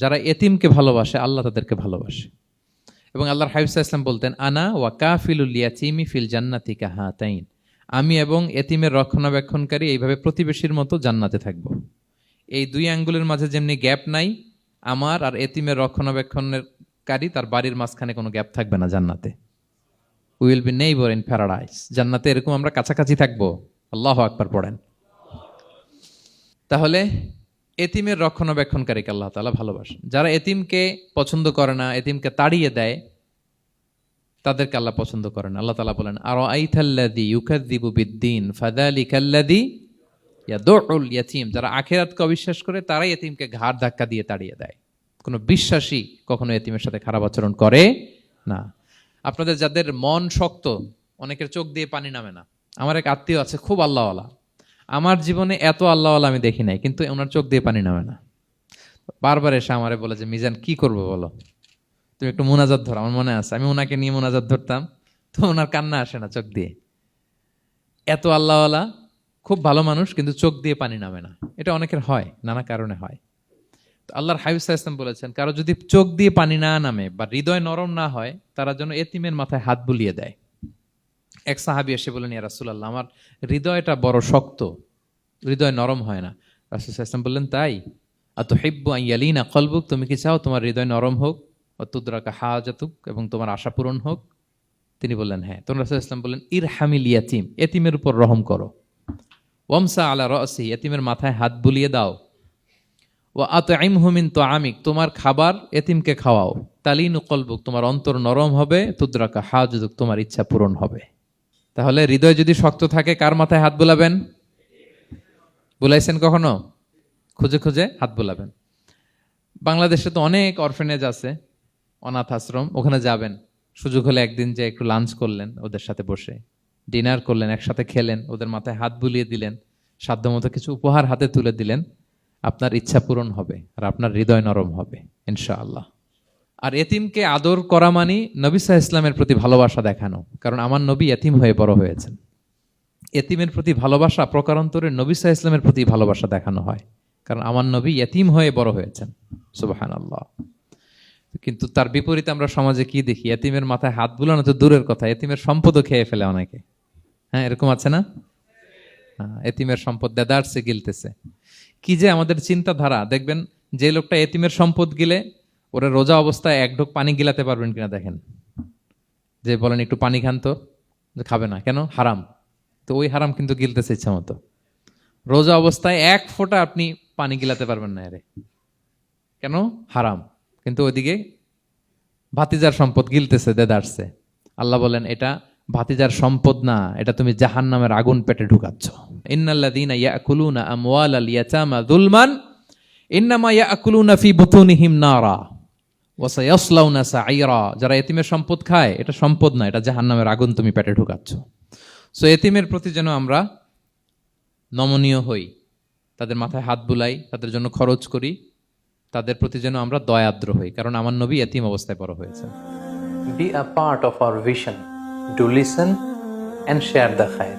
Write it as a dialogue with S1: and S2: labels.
S1: যারা এতিমকে ভালোবাসে আল্লাহ তাদেরকে ভালোবাসে। এবং আল্লাহর হাবিব সাল্লাল্লাহু আলাইহি ওয়াসাল্লাম বলতেন, আনা ওয়া কাফিলুল ইয়াতীমি ফিল জান্নাতি কাহাতাইন, আমি এবং এতিমের রক্ষণাবেক্ষণকারী এইভাবে প্রতিবেশীর মতো জান্নাতে থাকব। এই দুই আঙ্গুলের মাঝে যেমনি গ্যাপ নাই, আমার আর এতিমের রক্ষণাবেক্ষণকারী তার বাড়ির মাঝখানে কোনো গ্যাপ থাকবে না জান্নাতে। We will be neighbour in paradise. জান্নাতে এরকম আমরা কাছাকাছি থাকবো। আল্লাহু আকবার পড়েন। তাহলে এতিমের রক্ষণাবেক্ষণকারীকে আল্লাহ তাআলা ভালোবাসেন। যারা এতিমকে পছন্দ করে না, এতিমকে তাড়িয়ে দেয়, তাদেরকে আল্লাহ পছন্দ করেন। আল্লাহ তাআলা বলেন, আরাআইতাল্লাযী ইউকাযযিবু বিদ্দীন ফাযালিকাল্লাযী ইয়াদুউল ইয়াতীম। যারা আখিরাতকে অবিশ্বাস করে তারাই এতিমকে ঘাড় ধাক্কা দিয়ে তাড়িয়ে দেয়। কোনো বিশ্বাসী কখনো এতিমের সাথে খারাপ আচরণ করে না। আপনাদের যাদের মন শক্ত, অনেকের চোখ দিয়ে পানি নামে না। আমার এক আত্মীয় আছে, খুব আল্লাহওয়ালা। আমার জীবনে এত আল্লাহওয়ালা আমি দেখি নাই, কিন্তু ওনার চোখ দিয়ে পানি নামে না। বারবার এসে আমারে বলে যে, মিজান কি করবো বলো, তুমি একটু মোনাজাত ধরো। আমার মনে আছে আমি ওনাকে নিয়ে মোনাজাত ধরতাম, তো ওনার কান্না আসে না চোখ দিয়ে। এত আল্লাহওয়ালা, খুব ভালো মানুষ, কিন্তু চোখ দিয়ে পানি নামে না। এটা অনেকের হয়, নানা কারণে হয়। তো আল্লাহর হাবিব সাল্লাল্লাহু আলাইহি ওয়াসাল্লাম বলেছেন, কারো যদি চোখ দিয়ে পানি না নামে বা হৃদয় নরম না হয়, তারা যেন এতিমের মাথায় হাত বুলিয়ে দেয়। এক সাহাবী এসে বলেন, ইয়া রাসূলুল্লাহ, আমার হৃদয়টা বড় শক্ত, হৃদয় নরম হয় না। রাসূল সাল্লাল্লাহু আলাইহি ওয়াসাল্লাম বললেন, তাই? আতুহিব্বু আন ইয়ালিনা কলবুক, তুমি কি চাও তোমার হৃদয় নরম হোক, ওয়া তুদরাকা হাজাতুক, এবং তোমার আশা পূরণ হোক? তিনি বললেন, হ্যাঁ। তখন রাসূল সাল্লাল্লাহু আলাইহি ওয়াসাল্লাম বললেন, ইরহামিল ইয়াতীম, এতিমের উপর রহম করো। ওয়ামসা আলা রাসি, এতিমের মাথায় হাত বুলিয়ে দাও। ওয়া আতইমহু মিন তুআমিক, তোমার খাবার এতিমকে খাওয়াও। তালিনু কলবুক, তোমার অন্তর নরম হবে। তুদরাকা হাজাতুক, তোমার ইচ্ছা পূরণ হবে। তাহলে হৃদয় যদি শক্ত থাকে, কার মাথায় হাত বুলাবেন? বুলাইছেন কখনো? খুঁজে খুঁজে হাত বুলাবেন। বাংলাদেশে তো অনেক অরফেনেজ আছে, অনাথ আশ্রম, ওখানে যাবেন। সুযোগ হলে একদিন যে একটু লাঞ্চ করলেন ওদের সাথে বসে, ডিনার করলেন, একসাথে খেলেন, ওদের মাথায় হাত বুলিয়ে দিলেন, সাধ্যমতো কিছু উপহার হাতে তুলে দিলেন, আপনার ইচ্ছা পূরণ হবে আর আপনার হৃদয় নরম হবে ইনশাআল্লাহ। আর এতিমকে আদর করা মানে নবী সাল্লাল্লাহু আলাইহি ওয়াসাল্লামের প্রতি ভালোবাসা দেখানো। কারণ আমার নবী এতিম হয়ে বড় হয়েছেন। এতিমের প্রতি ভালোবাসা প্রকারান্তরে নবী সাল্লাল্লাহু আলাইহি ওয়াসাল্লামের প্রতি ভালোবাসা দেখানো হয়, কারণ আমার নবী এতিম হয়ে বড় হয়েছেন। সুবহানাল্লাহ। কিন্তু তার বিপরীতে আমরা সমাজে কি দেখি? এতিমের মাথায় হাত বুলানো তো দূরের কথা, এতিমের সম্পদও খেয়ে ফেলে অনেকে। হ্যাঁ, এরকম আছে না? এতিমের সম্পদ দেদারসে গিলতেছে। কি যে আমাদের চিন্তাধারা! দেখবেন, যে লোকটা এতিমের সম্পদ গিলে, ওরা রোজা অবস্থায় এক ঢোক পানি গিলাতে পারবেন কিনা দেখেন। যে বলেন একটু পানি খান তো, খাবে না কেন? হারাম। তো ওই হারাম কিন্তু গিলতেছে ইচ্ছা মতো। রোজা অবস্থায় এক ফোঁটা আপনি পানি গিলাতে পারবেন না এরে, কেন? হারাম। কিন্তু ওইদিকে ভাতিজার সম্পদ গিলতেছে দেদারসে। আল্লাহ বলেন, এটা ভাতিজার সম্পদ না, এটা তুমি জাহান্নামের আগুন পেটে ঢুকাচ্ছ। ইন্নাল্লাযীনা ইয়াকুলুনা আমওয়ালাল ইয়াতামা যুলমান ইন্নামা ইয়াকুলুনা ফি বুতুনিহিম নারা ওয়া সায়াসলাউনা সাঈরা। যারা এতিমের সম্পদ খায়, এটা সম্পদ না, এটা জাহান্নামের আগুন তুমি পেটে ঢুকাচ্ছ। সো এতিমের প্রতি যেন আমরা নমনীয় হই, তাদের মাথায় হাত বুলাই, তাদের জন্য খরচ করি, তাদের প্রতি যেন আমরা দয়াদ্র হই, কারণ আমার নবী এতিম অবস্থায় বড় হয়েছেন।
S2: Be a part of our vision. Do listen and share the khair.